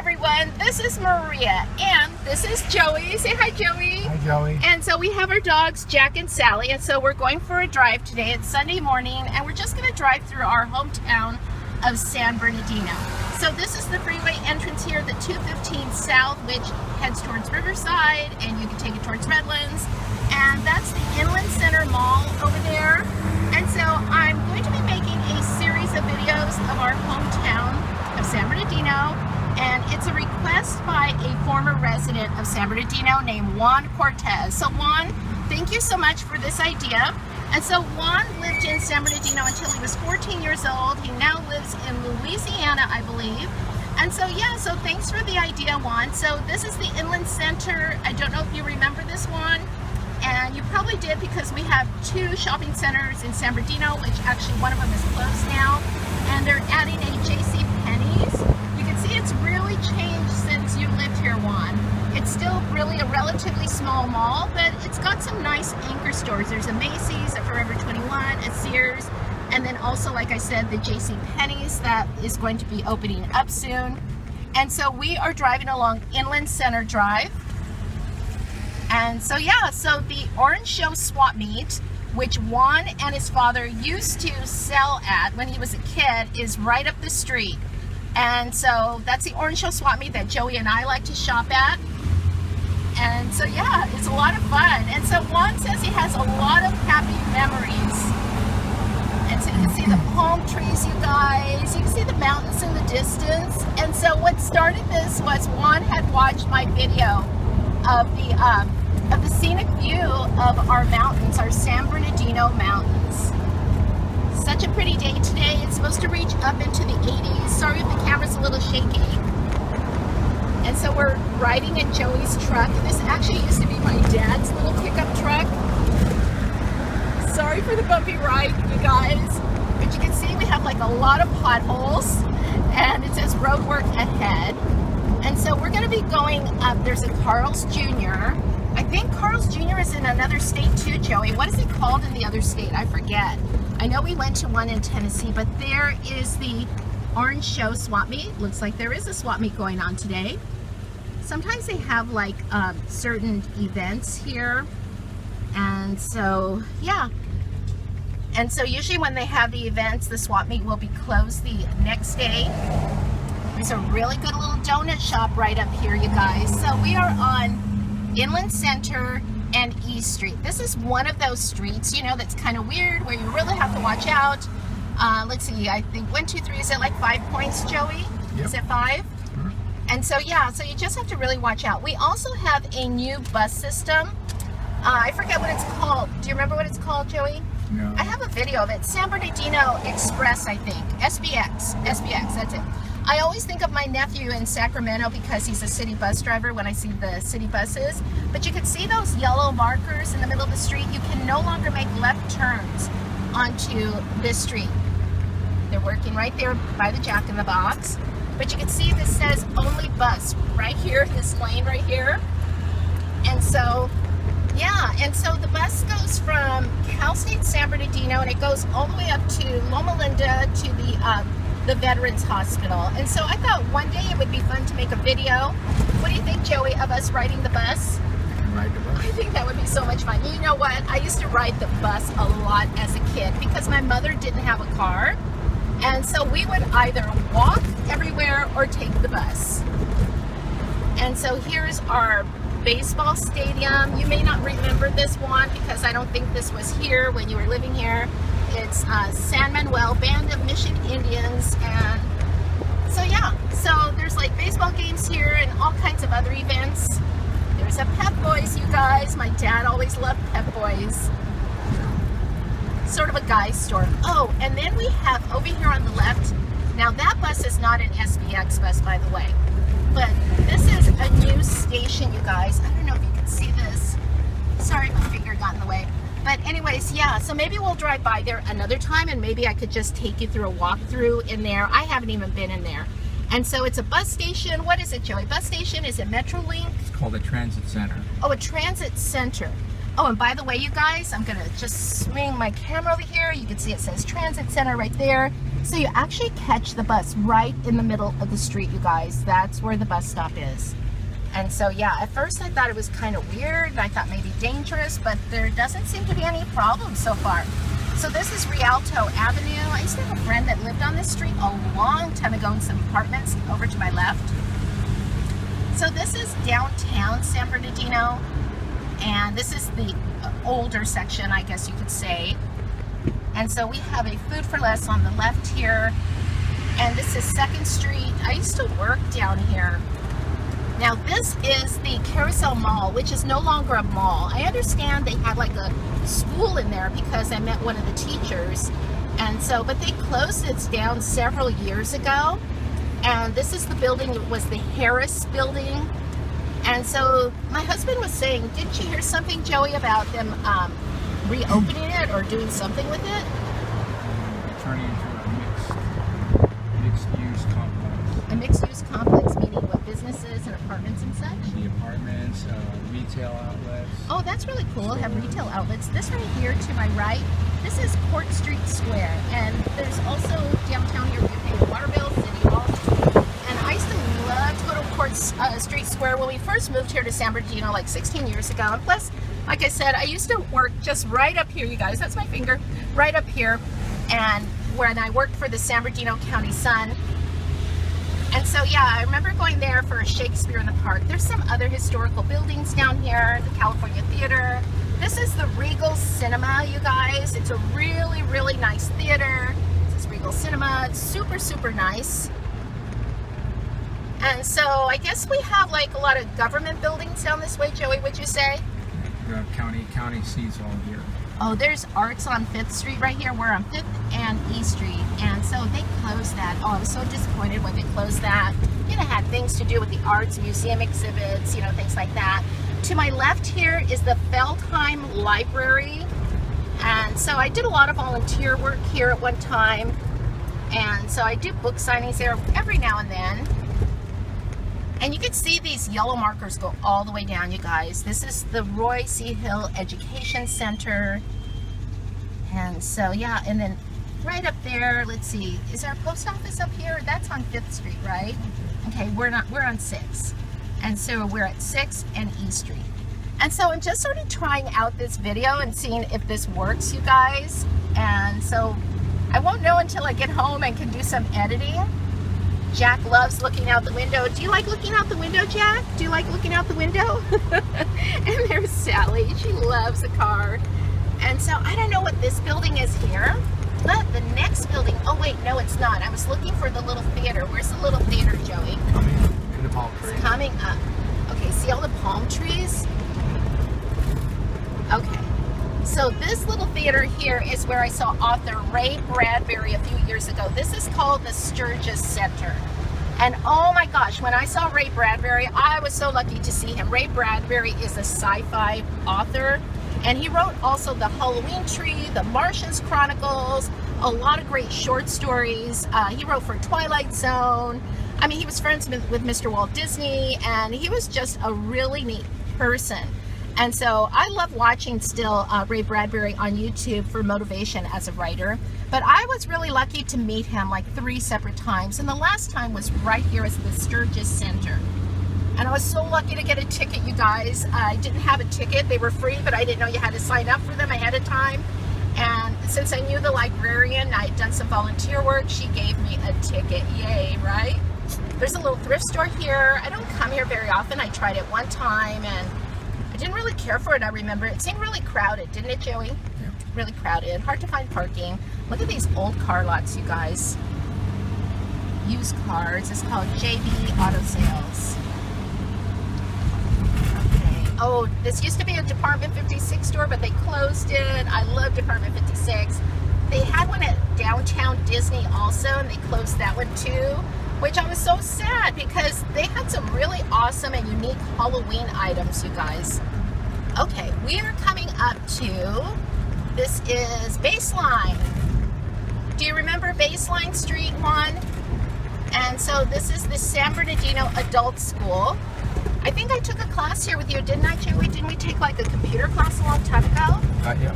everyone, this is Maria and this is Joey. Say hi, Joey. Hi, Joey. And so we have our dogs Jack and Sally, and so we're going for a drive today. It's Sunday morning and we're just going to drive through our hometown of San Bernardino. So this is the freeway entrance here, the 215 South, which heads towards Riverside, and you can take it towards Redlands. And that's the Inland Center Mall over there. And so I'm going to be making a series of videos of our hometown of San Bernardino, and it's a request by a former resident of San Bernardino named Juan Cortez. So Juan, thank you so much for this idea. And so Juan lived in San Bernardino until he was 14 years old. He now lives in Louisiana, I believe. And so yeah, so thanks for the idea, Juan. So this is the Inland Center. I don't know if you remember this one. And you probably did, because we have two shopping centers in San Bernardino, which actually one of them is closed now. And they're adding a J.C. Penney's. You can see it's really changed since you lived here, Juan. It's still really a relatively small mall, but it's got some nice anchor stores. There's a Macy's, a Forever 21, a Sears, and then also, like I said, the J.C. Penney's that is going to be opening up soon. And so we are driving along Inland Center Drive. And so yeah, so the Orange Show swap meet, which Juan and his father used to sell at when he was a kid, is right up the street. And so that's the Orange Show swap meet that Joey and I like to shop at. And so yeah, it's a lot of fun. And so Juan says he has a lot of happy memories. And so you can see the palm trees, you guys. You can see the mountains in the distance. And so what started this was Juan had watched my video of the scenic view of our mountains, our San Bernardino mountains. Such a pretty day today. It's supposed to reach up into the 80s. Sorry if the camera's a little shaky. And so we're riding in Joey's truck. This actually used to be my dad's little pickup truck. Sorry for the bumpy ride, you guys. But you can see we have like a lot of potholes, and it says road work ahead. And so we're going to be going up. There's a Carl's Jr. I think Carl's Jr. is in another state too, Joey. What is it called in the other state? I forget. I know we went to one in Tennessee, but there is the Orange Show swap meet. Looks like there is a swap meet going on today. Sometimes they have like certain events here. And so, yeah. And so usually when they have the events, the swap meet will be closed the next day. There's a really good little donut shop right up here, you guys. So we are on Inland Center and East Street. This is one of those streets, you know, that's kind of weird, where you really have to watch out. Let's see, I think 1, 2, 3, is it like 5 points, Joey? Yep. Is it 5? Mm-hmm. And so yeah, so you just have to really watch out. We also have a new bus system. I forget what it's called. Do you remember what it's called, Joey? No. I have a video of it. San Bernardino Express, I think. SBX, that's it. I always think of my nephew in Sacramento because he's a city bus driver when I see the city buses. But you can see those yellow markers in the middle of the street. You can no longer make left turns onto this street. They're working right there by the Jack in the Box. But you can see this says only bus right here, this lane right here. And so, yeah, and so the bus goes from Cal State San Bernardino, and it goes all the way up to Loma Linda to the Veterans Hospital. And so I thought one day it would be fun to make a video. What do you think, Joey, of us riding the bus? Ride the bus. I think that would be so much fun. You know what? I used to ride the bus a lot as a kid because my mother didn't have a car. And so we would either walk everywhere or take the bus. And so here's our baseball stadium. You may not remember this one because I don't think this was here when you were living here. It's San Manuel, Band of Mission Indians. And so yeah, so there's like baseball games here and all kinds of other events. There's a Pep Boys, you guys. My dad always loved Pep Boys. Sort of a guy's store. Oh, and then we have over here on the left, now that bus is not an SBX bus, by the way, but this is a new station, you guys. I don't know if you can see this. Sorry, my finger got in the way. But anyways, yeah, so maybe we'll drive by there another time, and maybe I could just take you through a walkthrough in there. I haven't even been in there. And so it's a bus station. What is it, Joey? Bus station? Is it Metrolink? It's called a transit center. Oh, a transit center. Oh, and by the way, you guys, I'm going to just swing my camera over here. You can see it says transit center right there. So you actually catch the bus right in the middle of the street, you guys. That's where the bus stop is. And so, yeah, at first I thought it was kind of weird, and I thought maybe dangerous, but there doesn't seem to be any problems so far. So this is Rialto Avenue. I used to have a friend that lived on this street a long time ago in some apartments over to my left. So this is downtown San Bernardino, and this is the older section, I guess you could say. And so we have a Food for Less on the left here, and this is 2nd Street. I used to work down here. Now this is the Carousel Mall, which is no longer a mall. I understand they had like a school in there because I met one of the teachers, and so, but they closed it down several years ago. And this is the building, it was the Harris building. And so my husband was saying, didn't you hear something, Joey, about them reopening it or doing something with it? Turning into a mixed-use complex. A mixed-use complex, meaning what, businesses and apartments and such? The apartments, retail outlets. Oh, that's really cool, have retail outlets. This right here to my right, this is Court Street Square. And there's also downtown here, you pay the water bill, City Hall. And I used to love to go to Court Street Square when we first moved here to San Bernardino like 16 years ago. And plus, like I said, I used to work just right up here, you guys. That's my finger, right up here. And when I worked for the San Bernardino County Sun. And so, yeah, I remember going there for a Shakespeare in the Park. There's some other historical buildings down here, the California Theater. This is the Regal Cinema, you guys. It's a really, really nice theater. This is Regal Cinema. It's super, super nice. And so I guess we have like a lot of government buildings down this way, Joey, would you say? The county seats all here. Oh, there's Arts on 5th Street right here. We're on 5th and E Street. And so they closed that. Oh, I was so disappointed when they closed that. You know, it had things to do with the arts, museum exhibits, you know, things like that. To my left here is the Feldheim Library. And so I did a lot of volunteer work here at one time. And so I do book signings there every now and then. And you can see these yellow markers go all the way down, you guys. This is the Roy C. Hill Education Center. And so, yeah, and then right up there, let's see, is there a post office up here? That's on 5th Street, right? Okay, we're on 6th. And so we're at 6th and E Street. And so I'm just sort of trying out this video and seeing if this works, you guys. And so I won't know until I get home and can do some editing. Jack loves looking out the window. Do you like looking out the window, Jack? Do you like looking out the window? And there's Sally. She loves the car. And so I don't know what this building is here, but the next building, oh wait, no it's not. I was looking for the little theater. Where's the little theater, Joey? Coming in the palm tree. It's coming up. Okay, see all the palm trees? Okay. So this little theater here is where I saw author Ray Bradbury a few years ago. This is called the Sturgis Center. And oh my gosh, when I saw Ray Bradbury, I was so lucky to see him. Ray Bradbury is a sci-fi author, and he wrote also The Halloween Tree, The Martians Chronicles, a lot of great short stories. He wrote for Twilight Zone. I mean, he was friends with Mr. Walt Disney, and he was just a really neat person. And so I love watching still Ray Bradbury on YouTube for motivation as a writer. But I was really lucky to meet him like 3 separate times. And the last time was right here at the Sturgis Center. And I was so lucky to get a ticket, you guys. I didn't have a ticket. They were free, but I didn't know you had to sign up for them ahead of time. And since I knew the librarian, I had done some volunteer work, she gave me a ticket. Yay, right? There's a little thrift store here. I don't come here very often. I tried it one time and I didn't really care for it, I remember. It seemed really crowded, didn't it, Joey? Yeah. Really crowded. Hard to find parking. Look at these old car lots, you guys. Used cars. It's called JB Auto Sales. Okay. Oh, this used to be a Department 56 store, but they closed it. I love Department 56. They had one at downtown Disney also, and they closed that one too. Which I was so sad because they had some really awesome and unique Halloween items, you guys. Okay, we are coming up to, this is Baseline. Do you remember Baseline Street 1? And so this is the San Bernardino Adult School. I think I took a class here with you, didn't I, Joey? Didn't we take like a computer class a long time ago? Yeah.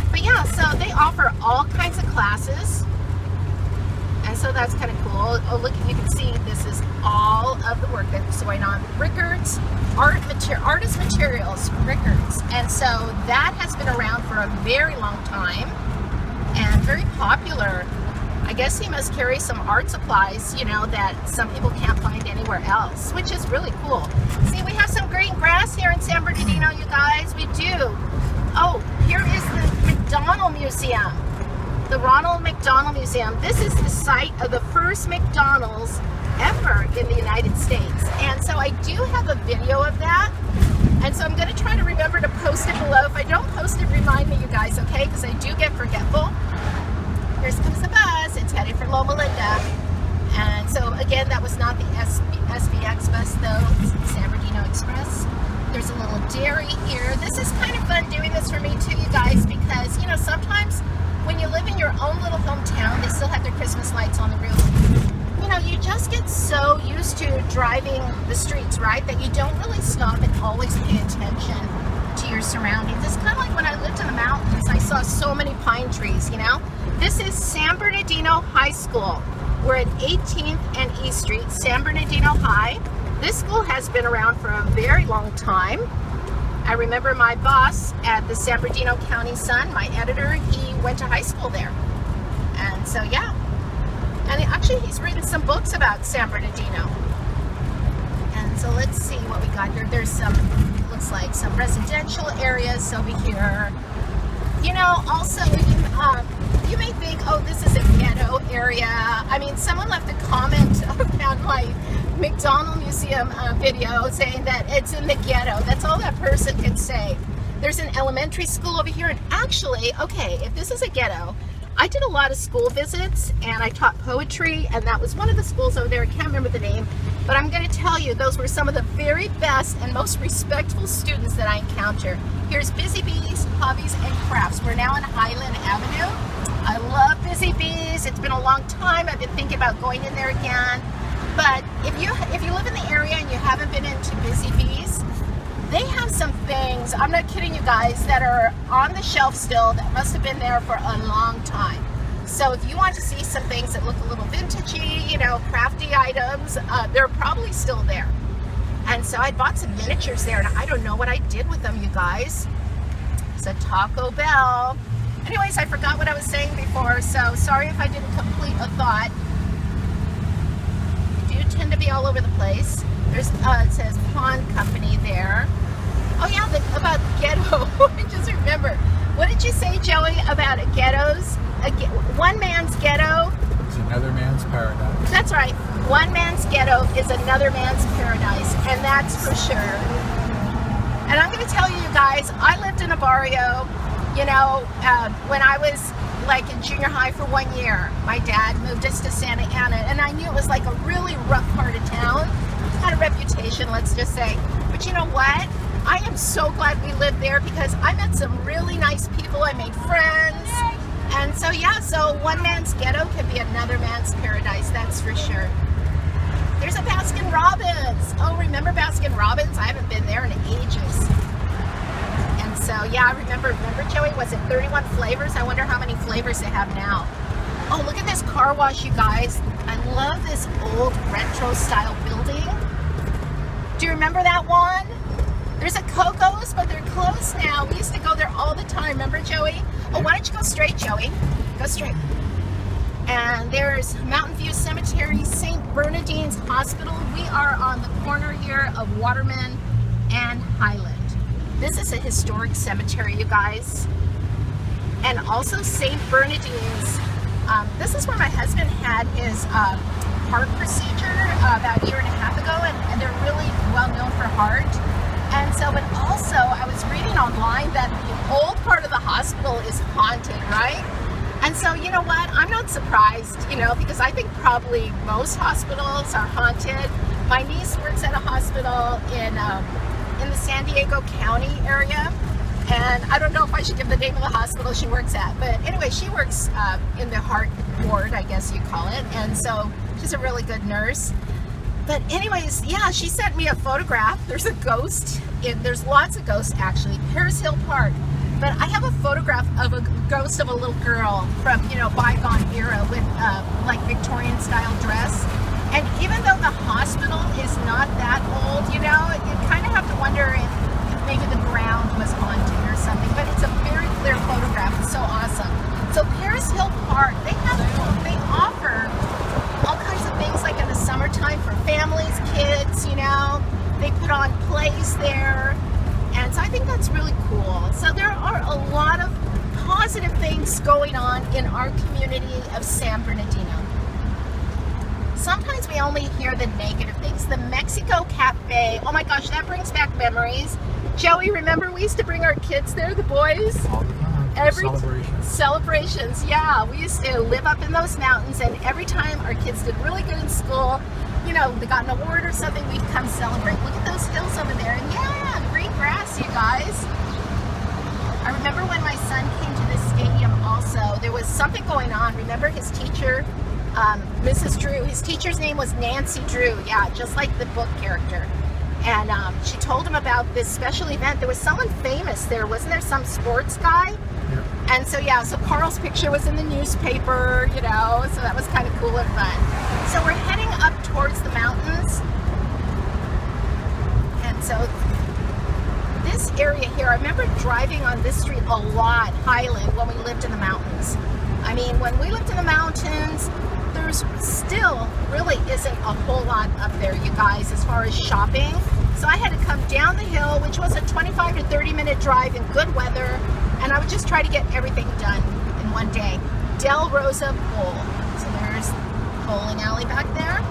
But yeah, so they offer all kinds of classes. And so that's kind of cool. Oh, look, you can see this is all of the work that's going on. Rickards, artist materials, Rickards. And so that has been around for a very long time and very popular. I guess he must carry some art supplies, you know, that some people can't find anywhere else, which is really cool. See, we have some green grass here in San Bernardino, you guys. We do. Oh, here is the McDonald Museum. The Ronald McDonald Museum. This is the site of the first McDonald's ever in the United States. And so I do have a video of that. And so I'm going to try to remember to post it below. If I don't post it, remind me, you guys, okay? Because I do get forgetful. Here comes the bus. It's headed for Loma Linda. And so, again, that was not the SBX bus, though. It's the San Bernardino Express. There's a little dairy here. This is kind of fun doing this for me, too, you guys, because, you know, sometimes when you live in your own little hometown, they still have their Christmas lights on the roof. You know, you just get so used to driving the streets, right, that you don't really stop and always pay attention to your surroundings. It's kind of like when I lived in the mountains, I saw so many pine trees, you know. This is San Bernardino High School. We're at 18th and East Street, San Bernardino High. This school has been around for a very long time. I remember my boss at the San Bernardino County Sun, my editor, he went to high school there. And so, yeah. And actually, he's written some books about San Bernardino. And so let's see what we got here. There's some, looks like some residential areas over here. You know, also, you may think, oh, this is a ghetto area. I mean, someone left a comment about my McDonald Museum video saying that it's in the ghetto. That's all that person can say. There's an elementary school over here, and actually, okay, if this is a ghetto, I did a lot of school visits, and I taught poetry, and that was one of the schools over there. I can't remember the name, but I'm going to tell you, those were some of the very best and most respectful students that I encountered. Here's Busy Bees, Hobbies, and Crafts. We're now on Highland Avenue. I love Busy Bees. It's been a long time. I've been thinking about going in there again. But if you live in the area and you haven't been into Busy Bees, they have some things, I'm not kidding you guys, that are on the shelf still that must have been there for a long time. So if you want to see some things that look a little vintagey, you know, crafty items, they're probably still there. And so I bought some miniatures there, and I don't know what I did with them, you guys. It's a Taco Bell. Anyways, I forgot what I was saying before, so sorry if I didn't complete a thought. I do tend to be all over the place. There's, it says Pawn Company there. Oh yeah, about ghetto. I just remember. What did you say, Joey, about ghettos? One man's ghetto. It's another man's paradise. That's right. One man's ghetto is another man's paradise, and that's for sure. And I'm going to tell you guys, I lived in a barrio, you know, when I was like in junior high for 1 year. My dad moved us to Santa Ana, and I knew it was like a really rough part of town. It had a reputation, let's just say. But you know what? I am so glad we lived there because I met some really nice people. I made friends. And so, yeah, so one man's ghetto can be another man's paradise, that's for sure. There's a Baskin Robbins. Oh, remember Baskin Robbins? I haven't been there in ages. And so, yeah, I remember Joey, was it 31 flavors? I wonder how many flavors they have now. Oh, look at this car wash, you guys. I love this old retro style building. Do you remember that one? There's a Coco's, but they're closed now. We used to go there all the time. Remember, Joey? Oh, why don't you go straight, Joey? Go straight. And there's Mountain View Cemetery, St. Bernardine's Hospital. We are on the corner here of Waterman and Highland. This is a historic cemetery, you guys. And also St. Bernardine's. This is where my husband had his heart procedure about a year and a half ago, and they're really well known for heart. And so, but also, I was reading online that the old part of the hospital is haunted, right? And so, you know what? I'm not surprised, you know, because I think probably most hospitals are haunted. My niece works at a hospital in the San Diego County area. And I don't know if I should give the name of the hospital she works at. But anyway, she works in the heart ward, I guess you call it. And so, she's a really good nurse. But anyways, yeah, she sent me a photograph. There's a ghost. There's lots of ghosts, actually. Paris Hill Park. But I have a photograph of a ghost of a little girl from, bygone era with like Victorian style dress. And even though the hospital is not that old, you kind of have to wonder if maybe the ground was haunted or something. But it's a very clear photograph. It's so awesome. So Paris Hill Park, they offer all kinds of things like in the summertime for families, kids, They put on plays there. And so I think that's really cool. So there are a lot of positive things going on in our community of San Bernardino. Sometimes we only hear the negative things. The Mexico Cafe, oh my gosh, that brings back memories. Joey, remember we used to bring our kids there, the boys? All the time. Celebrations, yeah. We used to live up in those mountains, and every time our kids did really good in school, they got an award or something, we'd come celebrate. Look at those hills over there, and yeah, green grass, you guys. I remember when my son came to this stadium also, there was something going on. Remember his teacher, Mrs. Drew, his teacher's name was Nancy Drew, yeah, just like the book character. And she told him about this special event. There was someone famous there, wasn't there? Some sports guy? Yeah. And so, yeah, so Carl's picture was in the newspaper, so that was kind of cool and fun. So we're heading up towards the mountains. And so this area here, I remember driving on this street a lot, Highland, when we lived in the mountains. I mean, when we lived in the mountains, there's still really isn't a whole lot up there, you guys, as far as shopping. So I had to come down the hill, which was a 25 to 30 minute drive in good weather, and I would just try to get everything done in one day. Del Rosa Bowl. So there's bowling alley back there.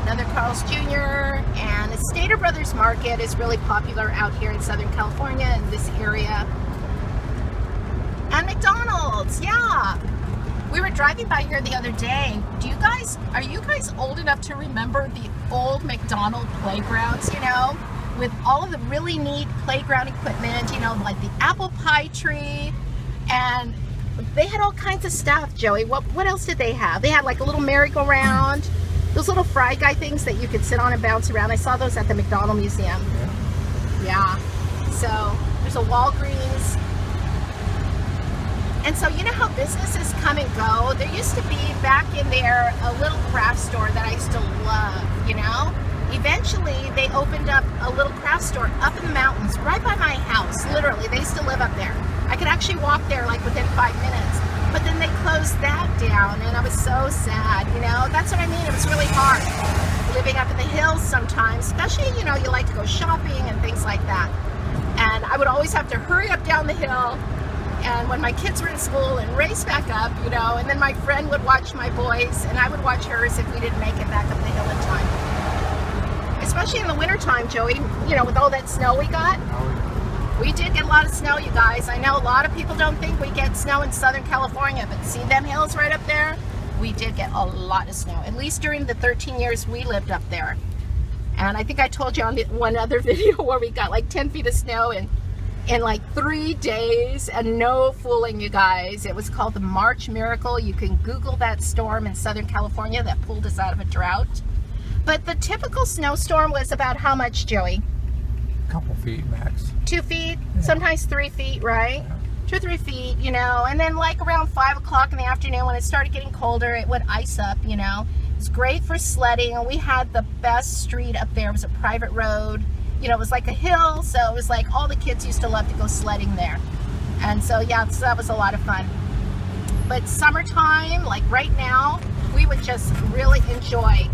Another Carl's Jr. And the Stater Brothers Market is really popular out here in Southern California in this area. And McDonald's, yeah. We were driving by here the other day. Are you guys old enough to remember the old McDonald playgrounds, with all of the really neat playground equipment, like the apple pie tree, and they had all kinds of stuff, Joey. What else did they have? They had like a little merry-go-round, those little fry guy things that you could sit on and bounce around. I saw those at the McDonald Museum. Yeah. So there's a Walgreens. And so you know how businesses come and go? There used to be back in there a little craft store that I used to love, Eventually they opened up a little craft store up in the mountains right by my house. Literally, they used to live up there. I could actually walk there like within 5 minutes. But then they closed that down and I was so sad, That's what I mean. It was really hard living up in the hills sometimes, especially, you like to go shopping and things like that. And I would always have to hurry up down the hill. And when my kids were in school and race back up, and then my friend would watch my boys and I would watch hers if we didn't make it back up the hill in time. Especially in the wintertime, Joey, with all that snow we got. We did get a lot of snow, you guys. I know a lot of people don't think we get snow in Southern California, but see them hills right up there? We did get a lot of snow, at least during the 13 years we lived up there. And I think I told you on one other video where we got like 10 feet of snow in like 3 days, and no fooling, you guys. It was called the March Miracle. You can Google that storm in Southern California that pulled us out of a drought. But the typical snowstorm was about how much, Joey? A couple feet max. 2 feet, yeah. Sometimes 3 feet, right? Yeah. 2 or 3 feet, and then like around 5 o'clock in the afternoon when it started getting colder, it would ice up, It's great for sledding, and we had the best street up there. It was a private road. It was like a hill, so it was like all the kids used to love to go sledding there. And so, yeah, so that was a lot of fun. But summertime, like right now, we would just really enjoy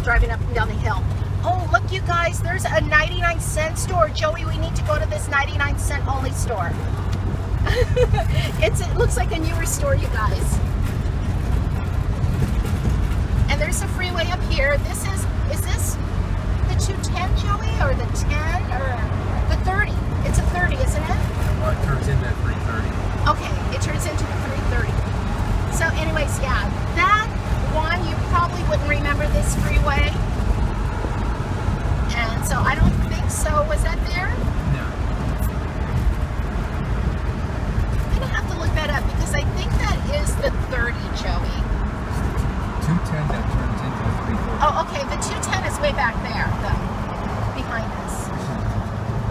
driving up and down the hill. Oh, look, you guys, there's a 99-cent store. Joey, we need to go to this 99-cent only store. It looks like a newer store, you guys. And there's a freeway up here. Is this the 210, Joey, or the 10, or the 30? It's a 30, isn't it? Well, it turns into 330. Okay, it turns into the 330. So anyways, yeah, that one, you probably wouldn't remember this freeway. And so I don't think so. Was that there? No. I'm going to have to look that up because I think that is the 30, Joey. 210 that turns into a 340. Oh, okay, the 210 is way back there, though, behind us.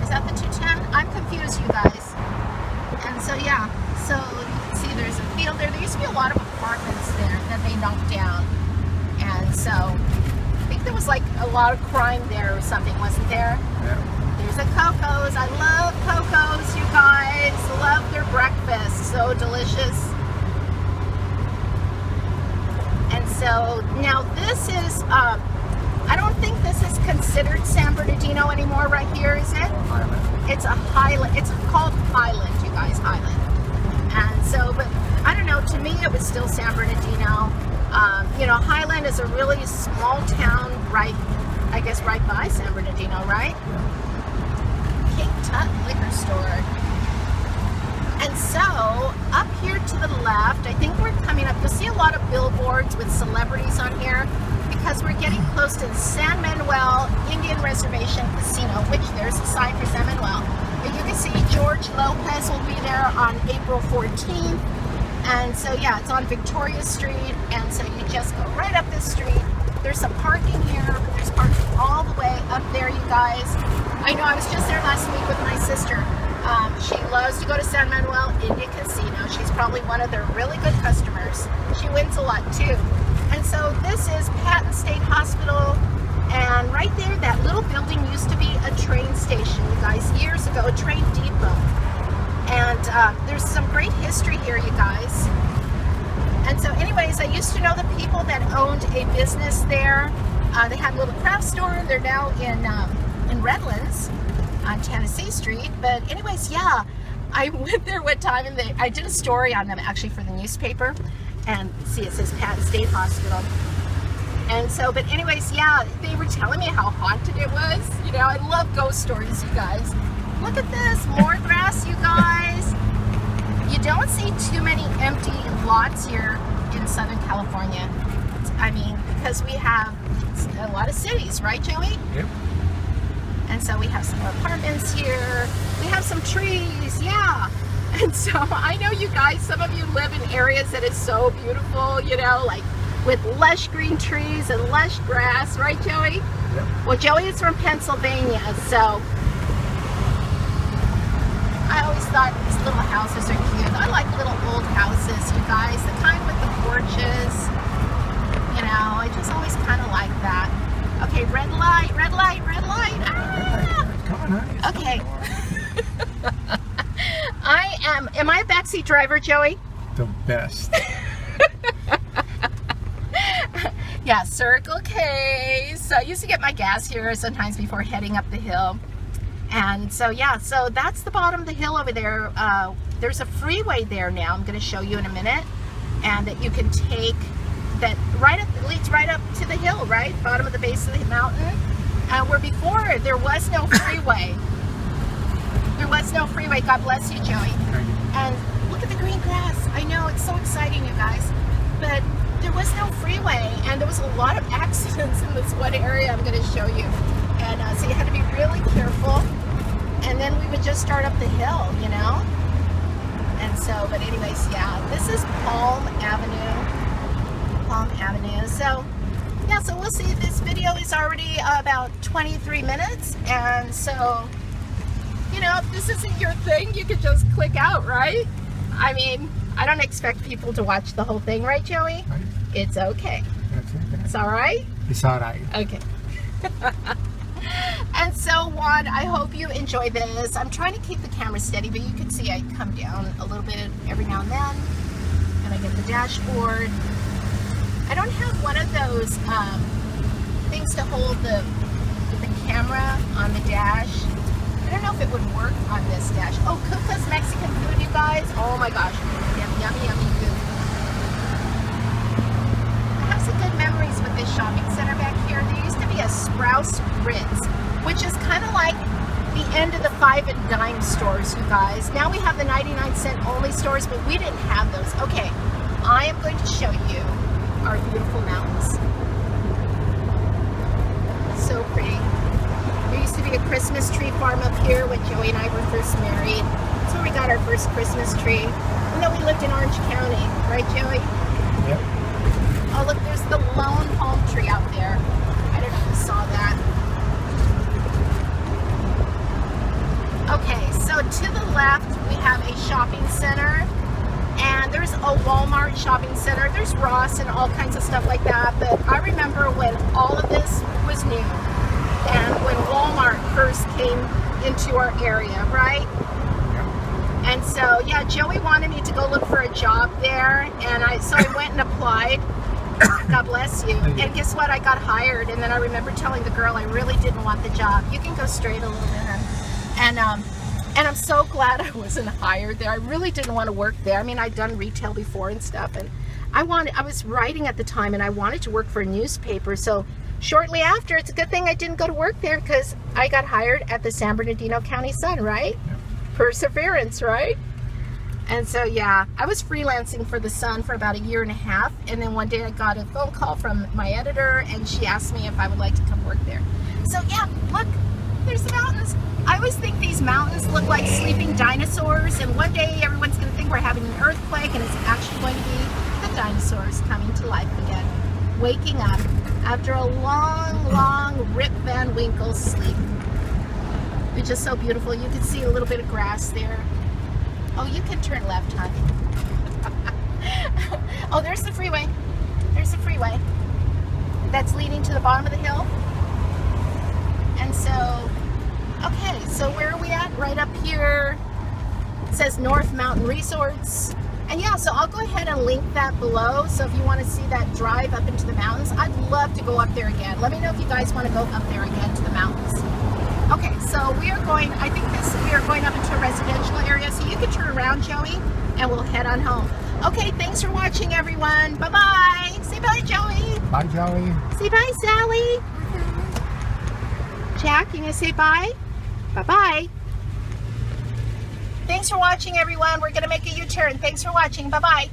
Is that the 210? I'm confused, you guys. And And so yeah, so you can see there's a field there. There used to be a lot of apartments there that they knocked down. And so I think there was like a lot of crime there or something, wasn't there? Yeah. There's a Coco's. I love Coco's, you guys. Love their breakfast. So delicious. And so now this is, I don't think this is considered San Bernardino anymore right here, is it? Highland. It's a Highland. It's called Highland, you guys, Highland. And so, but I don't know, to me it was still San Bernardino. You know, Highland is a really small town right, I guess, right by San Bernardino, right? King Tut liquor store. And so, up here to the left, I think we're coming up, you'll see a lot of billboards with celebrities on here because we're getting close to the San Manuel Indian Reservation Casino, which there's a sign for San Manuel. And you can see George Lopez will be there on April 14th. And so, yeah, it's on Victoria Street. And so you just go right up this street. There's some parking here, but there's parking all the way up there, you guys. I know I was just there last week with my sister. She loves to go to San Manuel Indian Casino. She's probably one of their really good customers. She wins a lot too. And so this is Patton State Hospital. And right there, that little building used to be a train station, you guys, years ago, a train depot. And there's some great history here, you guys. And so anyways, I used to know the people that owned a business there. They had a little craft store. They're now in Redlands on Tennessee Street. But anyways, yeah, I went there one time and I did a story on them actually for the newspaper. And see, it says Patton State Hospital. And so, but anyways, yeah, they were telling me how haunted it was. You know, I love ghost stories, you guys. Look at this, more grass, you guys. You don't see too many empty lots here in Southern California. I mean, because we have a lot of cities, right, Joey? Yep. And so we have some apartments here. We have some trees, yeah. And so I know you guys, some of you live in areas that is so beautiful, you know, like with lush green trees and lush grass, right, Joey? Yep. Well, Joey is from Pennsylvania, so I always thought these little houses are cute. I like little old houses, you guys, the kind with the porches. You know, I just always kind of like that. Okay, red light, red light, red light. Ah! Come on, honey. Okay. Am I a backseat driver, Joey? The best. Yeah, Circle K. So I used to get my gas here sometimes before heading up the hill. And so, yeah, so that's the bottom of the hill over there. There's a freeway there now, I'm going to show you in a minute. And that you can take, that right up, leads right up to the hill, right? Bottom of the base of the mountain. Where before, there was no freeway. There was no freeway. God bless you, Joey. And look at the green grass. I know, it's so exciting, you guys. But there was no freeway, and there was a lot of accidents in this one area I'm going to show you. And so you had to be really careful. And then we would just start up the hill, you know? And so, but anyways, yeah, this is Palm Avenue. Palm Avenue. So, yeah, so we'll see. This video is already about 23 minutes. And so, you know, if this isn't your thing, you could just click out, right? I mean, I don't expect people to watch the whole thing, right, Joey? Right. It's okay. That's okay. It's all right? It's all right. Okay. And so, Juan, I hope you enjoy this. I'm trying to keep the camera steady, but you can see I come down a little bit every now and then. And I get the dashboard. I don't have one of those things to hold the camera on the dash. I don't know if it would work on this dash. Oh, Kuka's Mexican food, you guys. Oh my gosh. Yummy, yummy, yummy food. I have some good memories with this shopping center back here. There used to be a Sprouse Ritz, which is kind of like the end of the 5 and dime stores, you guys. Now we have the 99-cent only stores, but we didn't have those. Okay, I am going to show you our beautiful mountains. So pretty. There used to be a Christmas tree farm up here when Joey and I were first married. That's where we got our first Christmas tree. And then we lived in Orange County, right, Joey? Yep. Oh, look, there's the lone palm tree out there. I don't know if you saw that. Okay, so to the left, we have a shopping center, and there's a Walmart shopping center. There's Ross and all kinds of stuff like that. But I remember when all of this was new, and when Walmart first came into our area, right? And so, yeah, Joey wanted me to go look for a job there, and so I went and applied. God bless you. And guess what? I got hired, and then I remember telling the girl I really didn't want the job. You can go straight a little bit. And I'm so glad I wasn't hired there. I really didn't want to work there. I mean, I'd done retail before and stuff, and I was writing at the time, and I wanted to work for a newspaper. So shortly after, it's a good thing I didn't go to work there, because I got hired at the San Bernardino County Sun, right? Perseverance, right? And so, yeah, I was freelancing for the Sun for about 1.5 years, and then one day I got a phone call from my editor, and she asked me if I would like to come work there. So, yeah, look, there's the mountains. I always think these mountains look like sleeping dinosaurs, and one day everyone's going to think we're having an earthquake, and it's actually going to be the dinosaurs coming to life again, waking up after a long, long Rip Van Winkle sleep. It's just so beautiful. You can see a little bit of grass there. Oh, you can turn left, honey. Oh, there's the freeway. There's the freeway. That's leading to the bottom of the hill. And so, okay, so where are we at? Right up here. It says North Mountain Resorts. And yeah, so I'll go ahead and link that below. So if you want to see that drive up into the mountains, I'd love to go up there again. Let me know if you guys want to go up there again to the mountains. Okay, so we are going, we are going up into a residential area, so you can turn around, Joey, and we'll head on home. Okay, thanks for watching, everyone. Bye-bye. Say bye, Joey. Bye, Joey. Say bye, Sally. Jack, you gonna say bye? Bye-bye. Thanks for watching, everyone. We're gonna make a U-turn. Thanks for watching. Bye-bye.